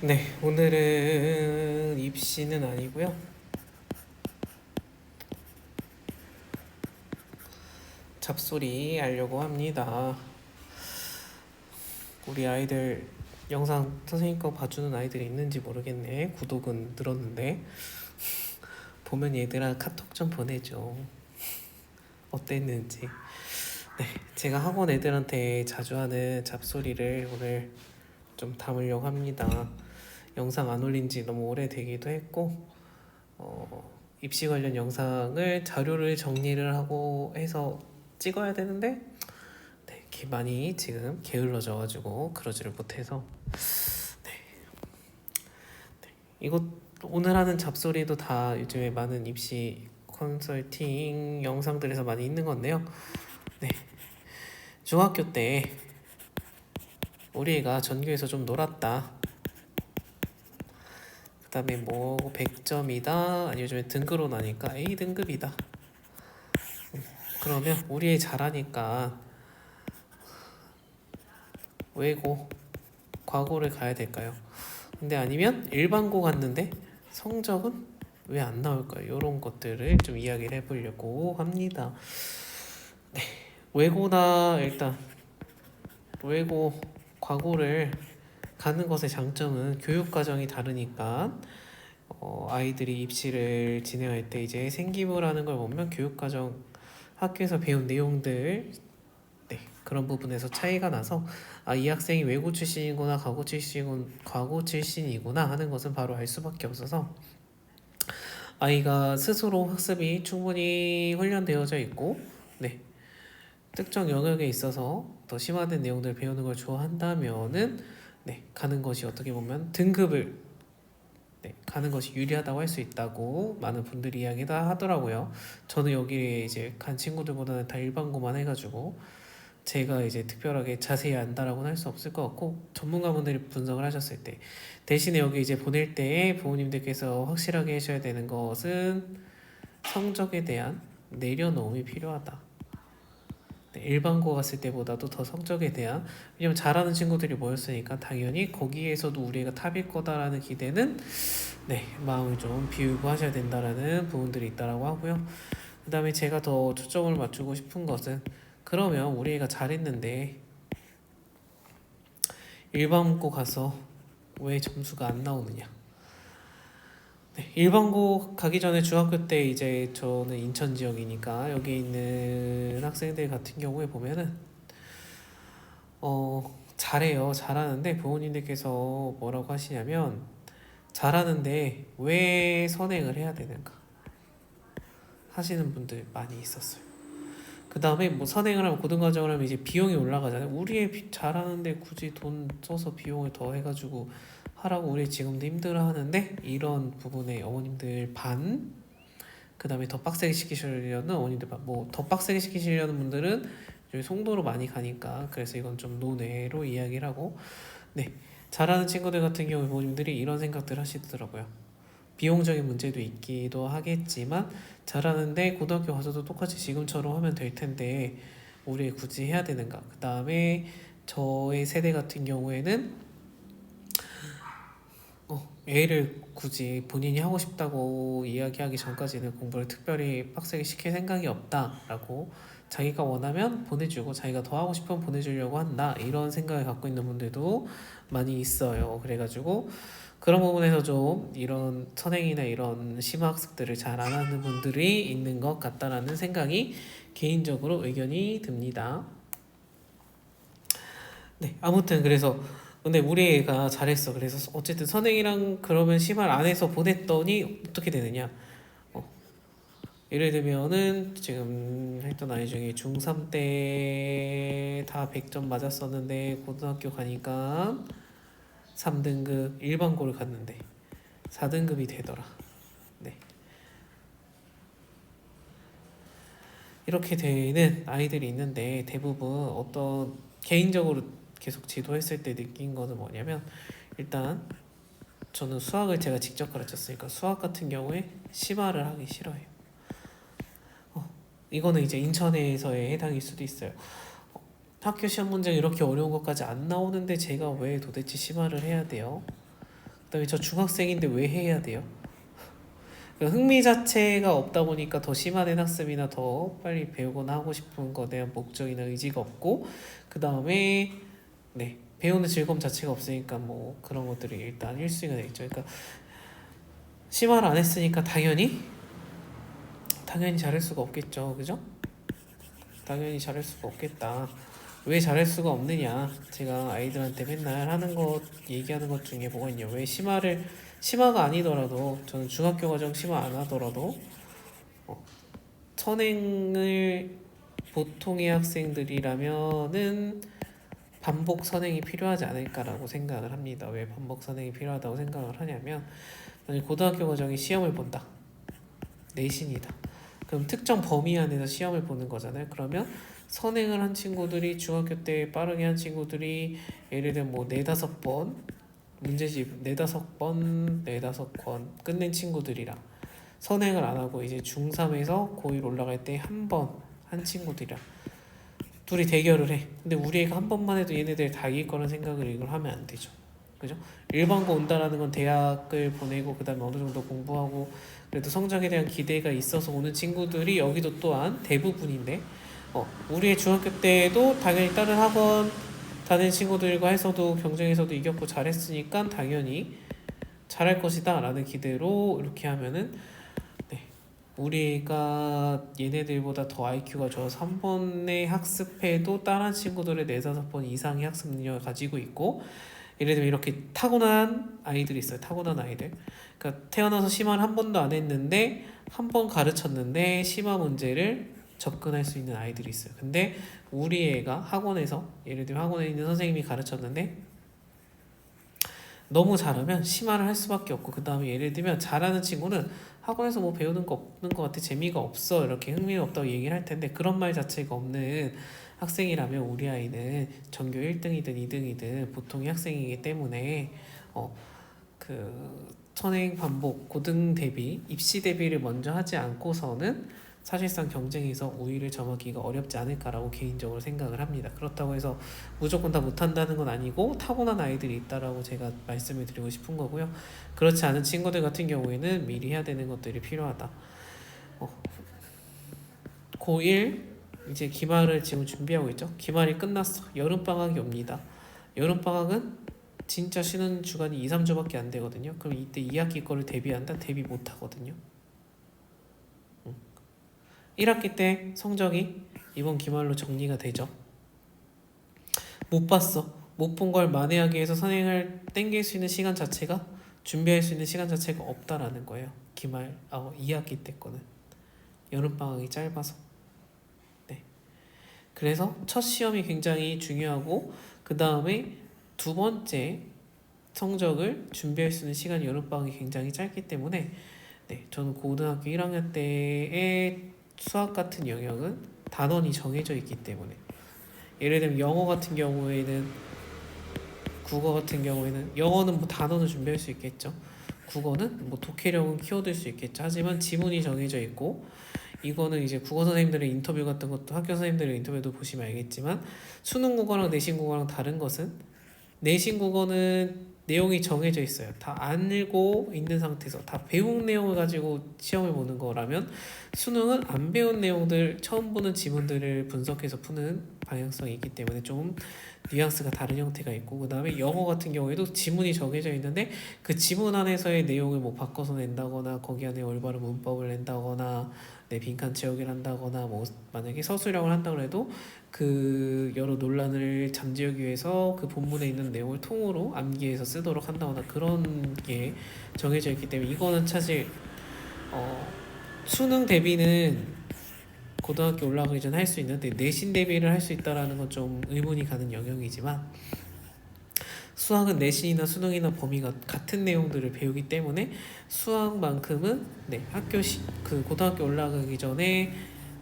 네, 오늘은 입시는 아니고요. 잡소리 하려고 합니다. 우리 아이들 영상 선생님 거 봐주는 아이들이 있는지 모르겠네. 구독은 늘었는데 보면 얘들아 카톡 좀 보내줘. 어땠는지. 네, 제가 학원 애들한테 자주 하는 잡소리를 오늘 좀 담으려고 합니다. 영상 안 올린 지 너무 오래되기도 했고 입시 관련 영상을 자료를 정리를 하고 해서 찍어야 되는데 네, 많이 지금 게을러져가지고 그러지를 못해서 이거 오늘 하는 잡소리도 다 요즘에 많은 입시 컨설팅 영상들에서 많이 있는 건데요. 네, 중학교 때 우리 애가 전교에서 좀 놀았다. 그 다음에 뭐 100점이다. 아니 요즘에 등급으로 나니까 A 등급이다. 그러면 우리 애 잘하니까 외고 과고를 가야 될까요? 근데 아니면 일반고 갔는데 성적은 왜 안 나올까요? 이런 것들을 좀 이야기를 해보려고 합니다. 외고나 일단 외고 과고를 가는 것의 장점은 교육 과정이 다르니까 아이들이 입시를 진행할 때 이제 생기부라는 걸 보면 교육 과정 학교에서 배운 내용들 네, 그런 부분에서 차이가 나서 이 학생이 외고 출신이구나 과고 출신이구나 하는 것은 바로 알 수밖에 없어서 아이가 스스로 학습이 충분히 훈련되어져 있고 네, 특정 영역에 있어서 더 심화된 내용들을 배우는 걸 좋아한다면은 네, 가는 것이 어떻게 보면 등급을 네, 가는 것이 유리하다고 할 수 있다고 많은 분들이 이야기를 하더라고요. 저는 여기에 이제 간 친구들보다는 다 일반고만 해가지고 제가 이제 특별하게 자세히 안다라고는 할 수 없을 것 같고 전문가분들이 분석을 하셨을 때 대신에 여기 이제 보낼 때 부모님들께서 확실하게 하셔야 되는 것은 성적에 대한 내려놓음이 필요하다. 네, 일반고 갔을 때보다도 더 성적에 대한 왜냐면 잘하는 친구들이 모였으니까 당연히 거기에서도 우리가 탑일 거다라는 기대는 네 마음을 좀 비우고 하셔야 된다라는 부분들이 있다라고 하고요. 그 다음에 제가 더 초점을 맞추고 싶은 것은 그러면 우리 애가 잘했는데 일반고 가서 왜 점수가 안 나오느냐. 네, 일반고 가기 전에 중학교 때 이제 저는 인천 지역이니까 여기 있는 학생들 같은 경우에 보면은 잘해요. 잘하는데 부모님들께서 뭐라고 하시냐면 잘하는데 왜 선행을 해야 되는가 하시는 분들 많이 있었어요. 그 다음에 뭐 선행을 하면 고등과정을 하면 이제 비용이 올라가잖아요. 우리 애 잘하는데 굳이 돈 써서 비용을 더 해가지고 하라고 우리 지금도 힘들어하는데 이런 부분에 어머님들 반, 그 다음에 더 빡세게 시키시려는 어머님들 반, 뭐 더 빡세게 시키시려는 분들은 여기 송도로 많이 가니까 그래서 이건 좀 논외로 이야기를 하고 네 잘하는 친구들 같은 경우에 부모님들이 이런 생각들 하시더라고요. 비용적인 문제도 있기도 하겠지만 잘하는데 고등학교 가서도 똑같이 지금처럼 하면 될 텐데 우리 굳이 해야 되는가? 그 다음에 저의 세대 같은 경우에는 애를 굳이 본인이 하고 싶다고 이야기하기 전까지는 공부를 특별히 빡세게 시킬 생각이 없다라고 자기가 원하면 보내주고 자기가 더 하고 싶으면 보내주려고 한다 이런 생각을 갖고 있는 분들도 많이 있어요. 그래가지고 그런 부분에서 좀 이런 선행이나 이런 심화학습들을 잘 안 하는 분들이 있는 것 같다라는 생각이 개인적으로 의견이 듭니다. 네, 아무튼 그래서 근데 우리 애가 잘했어. 그래서 어쨌든 선행이랑 그러면 심화를 안 해서 보냈더니 어떻게 되느냐? 어, 예를 들면은 지금 했던 아이 중에 중3 때 다 100점 맞았었는데 고등학교 가니까 3등급 일반고를 갔는데 4등급이 되더라. 네. 이렇게 되는 아이들이 있는데 대부분 어떤 개인적으로 계속 지도했을 때 느낀 거는 뭐냐면 일단 저는 수학을 제가 직접 가르쳤으니까 수학 같은 경우에 심화를 하기 싫어해요. 이거는 이제 인천에서의 해당일 수도 있어요. 학교 시험 문제가 이렇게 어려운 것까지 안 나오는데 제가 왜 도대체 심화를 해야 돼요? 그다음에 저 중학생인데 왜 해야 돼요? 흥미 자체가 없다 보니까 더 심화된 학습이나 더 빨리 배우거나 하고 싶은 거에 대한 목적이나 의지가 없고, 그 다음에 네, 배우는 즐거움 자체가 없으니까 뭐 그런 것들이 일단 1순위가 되겠죠. 그러니까 심화를 안 했으니까 당연히 잘할 수가 없겠죠, 그죠? 당연히 잘할 수가 없겠다. 왜 잘할 수가 없느냐? 제가 아이들한테 맨날 하는 것 얘기하는 것 중에 뭐가 있냐? 왜 심화가 아니더라도, 저는 중학교 과정 심화 안 하더라도 선행을 보통의 학생들이라면은 반복 선행이 필요하지 않을까라고 생각을 합니다. 왜 반복 선행이 필요하다고 생각을 하냐면, 만약 고등학교 과정에 시험을 본다, 내신이다. 그럼 특정 범위 안에서 시험을 보는 거잖아요. 그러면 선행을 한 친구들이, 중학교 때 빠르게 한 친구들이 예를 들면 뭐 네다섯 번 문제집 네다섯 번 네다섯 권 끝낸 친구들이랑, 선행을 안 하고 이제 중3에서 고1 올라갈 때 한 번 한 친구들이랑 둘이 대결을 해. 근데 우리 애가 한 번만 해도 얘네들 다 이길 거라는 생각을 이걸 하면 안 되죠. 그죠? 일반고 온다라는 건 대학을 보내고 그 다음에 어느 정도 공부하고 그래도 성적에 대한 기대가 있어서 오는 친구들이 여기도 또한 대부분인데, 우리의 중학교 때도 당연히 다른 학원 다니는 친구들과 해서도 경쟁에서도 이겼고 잘했으니까 당연히 잘할 것이다 라는 기대로 이렇게 하면은, 네, 우리가 얘네들보다 더 IQ가 좋아서 한 번에 학습해도 다른 친구들의 4-5번 이상의 학습 능력을 가지고 있고, 예를 들면 이렇게 타고난 아이들이 있어요. 타고난 아이들. 그러니까 태어나서 심화를 한 번도 안 했는데 한 번 가르쳤는데 심화 문제를 접근할 수 있는 아이들이 있어요. 근데 우리 애가 학원에서, 예를 들면 학원에 있는 선생님이 가르쳤는데 너무 잘하면 심화를 할 수밖에 없고, 그 다음에 예를 들면 잘하는 친구는 학원에서 뭐 배우는 거 없는 것 같아, 재미가 없어, 이렇게 흥미가 없다고 얘기를 할 텐데, 그런 말 자체가 없는 학생이라면 우리 아이는 전교 1등이든 2등이든 보통의 학생이기 때문에 그 선행 반복 고등 대비 입시 대비를 먼저 하지 않고서는 사실상 경쟁에서 우위를 점하기가 어렵지 않을까라고 개인적으로 생각을 합니다. 그렇다고 해서 무조건 다 못한다는 건 아니고 타고난 아이들이 있다라고 제가 말씀을 드리고 싶은 거고요. 그렇지 않은 친구들 같은 경우에는 미리 해야 되는 것들이 필요하다. 고1 이제 기말을 지금 준비하고 있죠. 기말이 끝났어. 여름방학이 옵니다. 여름방학은 진짜 쉬는 주간이 2-3주밖에 안 되거든요. 그럼 이때 2학기 거를 대비한다? 대비 못 하거든요. 1학기 때 성적이 이번 기말로 정리가 되죠. 못 봤어. 못 본 걸 만회하기 위해서 선행을 땡길 수 있는 시간 자체가, 준비할 수 있는 시간 자체가 없다라는 거예요. 기말 2학기 때 거는 여름방학이 짧아서. 네. 그래서 첫 시험이 굉장히 중요하고, 그 다음에 두 번째 성적을 준비할 수 있는 시간이 여름방학이 굉장히 짧기 때문에, 네, 저는 고등학교 1학년 때의 수학 같은 영역은 단원이 정해져 있기 때문에, 예를 들면 영어 같은 경우에는, 국어 같은 경우에는, 영어는 뭐 단어는 준비할 수 있겠죠. 국어는 뭐 독해력은 키워둘 수 있겠죠. 하지만 지문이 정해져 있고, 이거는 이제 국어 선생님들의 인터뷰 같은 것도, 학교 선생님들의 인터뷰도 보시면 알겠지만, 수능 국어랑 내신 국어랑 다른 것은, 내신 국어는 내용이 정해져 있어요. 다 알고 있는 상태에서 다 배운 내용을 가지고 시험을 보는 거라면, 수능은 안 배운 내용들, 처음 보는 지문들을 분석해서 푸는 방향성이 있기 때문에 좀 뉘앙스가 다른 형태가 있고, 그 다음에 영어 같은 경우에도 지문이 정해져 있는데 그 지문 안에서의 내용을 뭐 바꿔서 낸다거나, 거기 안에 올바른 문법을 낸다거나, 빈칸 채우기를 한다거나, 뭐 만약에 서술형을 한다고 해도 그 여러 논란을 잠재우기 위해서 그 본문에 있는 내용을 통으로 암기해서 쓰도록 한다거나, 그런 게 정해져 있기 때문에 이거는 사실 수능 대비는 고등학교 올라가기 전에 할 수 있는데, 내신 대비를 할 수 있다라는 건 좀 의문이 가는 영역이지만, 수학은 내신이나 수능이나 범위가 같은 내용들을 배우기 때문에 수학만큼은 그 고등학교 올라가기 전에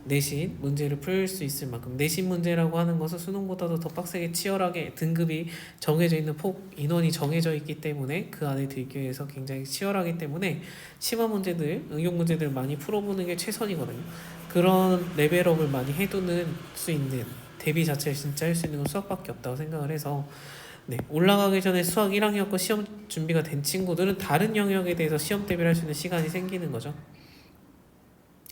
내신 문제를 풀 수 있을 만큼, 내신 문제라고 하는 것은 수능보다도 더 빡세게 치열하게 등급이 정해져 있는 인원이 정해져 있기 때문에 그 안에 들기 위해서 굉장히 치열하기 때문에 심화 문제들, 응용 문제들 많이 풀어보는 게 최선이거든요. 그런 레벨업을 많이 해두는 수 있는, 대비 자체를 진짜 할 수 있는 건 수학밖에 없다고 생각을 해서, 네, 올라가기 전에 수학 1학년 거 시험 준비가 된 친구들은 다른 영역에 대해서 시험 대비를 할 수 있는 시간이 생기는 거죠.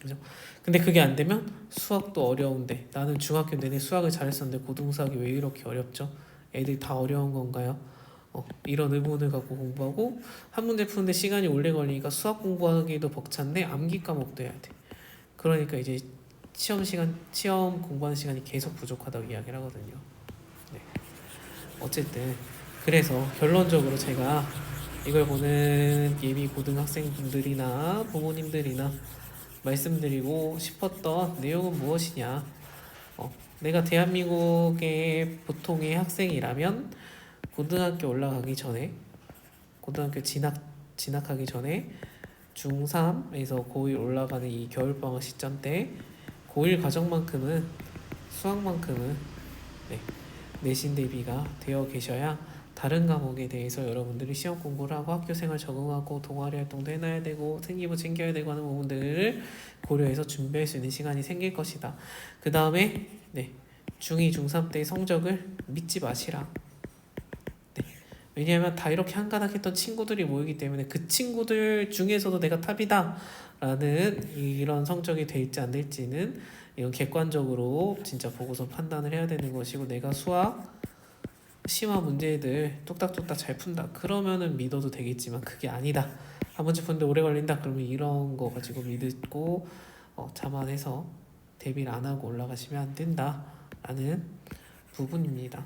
그죠? 근데 그게 안 되면 수학도 어려운데 나는 중학교 내내 수학을 잘했었는데 고등수학이 왜 이렇게 어렵죠? 애들이 다 어려운 건가요? 이런 의문을 갖고 공부하고 한 문제 푸는데 시간이 오래 걸리니까 수학 공부하기도 벅찬데 암기 과목도 해야 돼. 그러니까 이제 시험 공부하는 시간이 계속 부족하다고 이야기를 하거든요. 네. 어쨌든 그래서 결론적으로 제가 이걸 보는 예비 고등학생분들이나 부모님들이나 말씀드리고 싶었던 내용은 무엇이냐? 내가 대한민국의 보통의 학생이라면 고등학교 올라가기 전에 고등학교 진학하기 전에 중3에서 고1 올라가는 이 겨울방학 시점 때 고1 과정만큼은 수학만큼은 네, 내신 대비가 되어 계셔야 다른 과목에 대해서 여러분들이 시험 공부를 하고 학교 생활 적응하고 동아리 활동도 해놔야 되고 생기부 챙겨야 되고 하는 부분들을 고려해서 준비할 수 있는 시간이 생길 것이다. 그 다음에 중2, 중3 때 성적을 믿지 마시라. 왜냐하면 다 이렇게 한가닥했던 친구들이 모이기 때문에 그 친구들 중에서도 내가 탑이다 라는 이런 성적이 될지 안 될지는 이건 객관적으로 진짜 보고서 판단을 해야 되는 것이고, 내가 수학 심화 문제들 뚝딱뚝딱 잘 푼다 그러면은 믿어도 되겠지만 그게 아니다, 한 문제 푸는데 오래 걸린다 그러면 이런 거 가지고 믿고 자만해서 대비를 안 하고 올라가시면 안 된다 라는 부분입니다.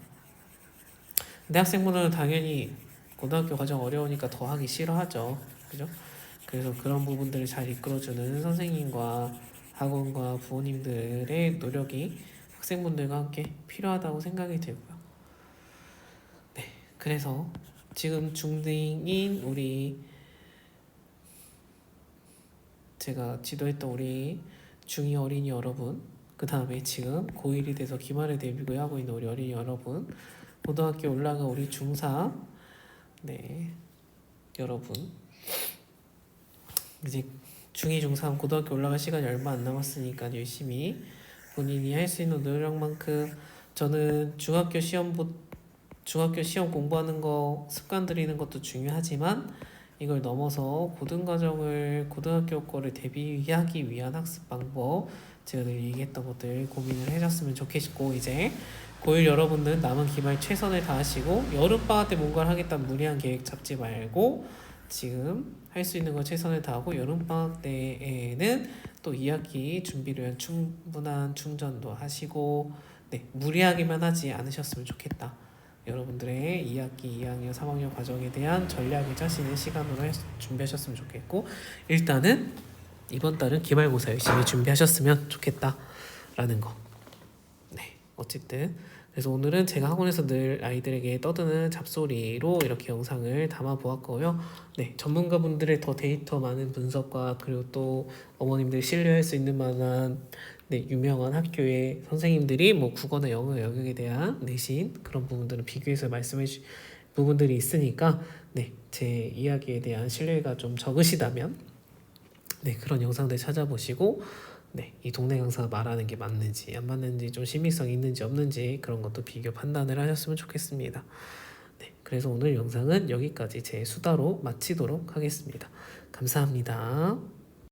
대학생분들은 당연히 고등학교 과정 어려우니까 더 하기 싫어하죠. 그죠? 그래서 그런 부분들을 잘 이끌어주는 선생님과 학원과 부모님들의 노력이 학생분들과 함께 필요하다고 생각이 들고요. 네, 그래서 지금 중딩인 우리 제가 지도했던 우리 중2 어린이 여러분, 그 다음에 지금 고1이 돼서 기말에 대비고 하고 있는 우리 어린이 여러분, 고등학교 올라가 우리 중3 여러분, 이제 중2, 중3 고등학교 올라갈 시간이 얼마 안 남았으니까 열심히 본인이 할 수 있는 노력만큼, 저는 중학교 시험 공부하는 거 습관 들이는 것도 중요하지만 이걸 넘어서 고등학교 거를 대비하기 위한 학습 방법, 제가 늘 얘기했던 것들 고민을 해줬으면 좋겠고, 이제 고1 여러분들 남은 기말 최선을 다하시고 여름방학 때 뭔가를 하겠다는 무리한 계획 잡지 말고 지금 할 수 있는 거 최선을 다하고, 여름방학 때에는 또 2학기 준비를 위한 충분한 충전도 하시고 무리하기만 하지 않으셨으면 좋겠다. 여러분들의 2학기, 2학년, 3학년 과정에 대한 전략을 짜시는 시간으로 준비하셨으면 좋겠고, 일단은 이번 달은 기말고사 열심히 준비하셨으면 좋겠다라는 거. 어쨌든 그래서 오늘은 제가 학원에서 늘 아이들에게 떠드는 잡소리로 이렇게 영상을 담아 보았고요. 전문가분들의 더 데이터 많은 분석과 그리고 또 어머님들 신뢰할 수 있는 만한 유명한 학교의 선생님들이 뭐 국어나 영어 영역에 대한 내신 그런 부분들은 비교해서 말씀해 주신 부분들이 있으니까 제 이야기에 대한 신뢰가 좀 적으시다면 그런 영상들 찾아보시고 이 동네 강사가 말하는 게 맞는지 안 맞는지, 좀 신빙성이 있는지 없는지 그런 것도 비교 판단을 하셨으면 좋겠습니다. 그래서 오늘 영상은 여기까지 제 수다로 마치도록 하겠습니다. 감사합니다.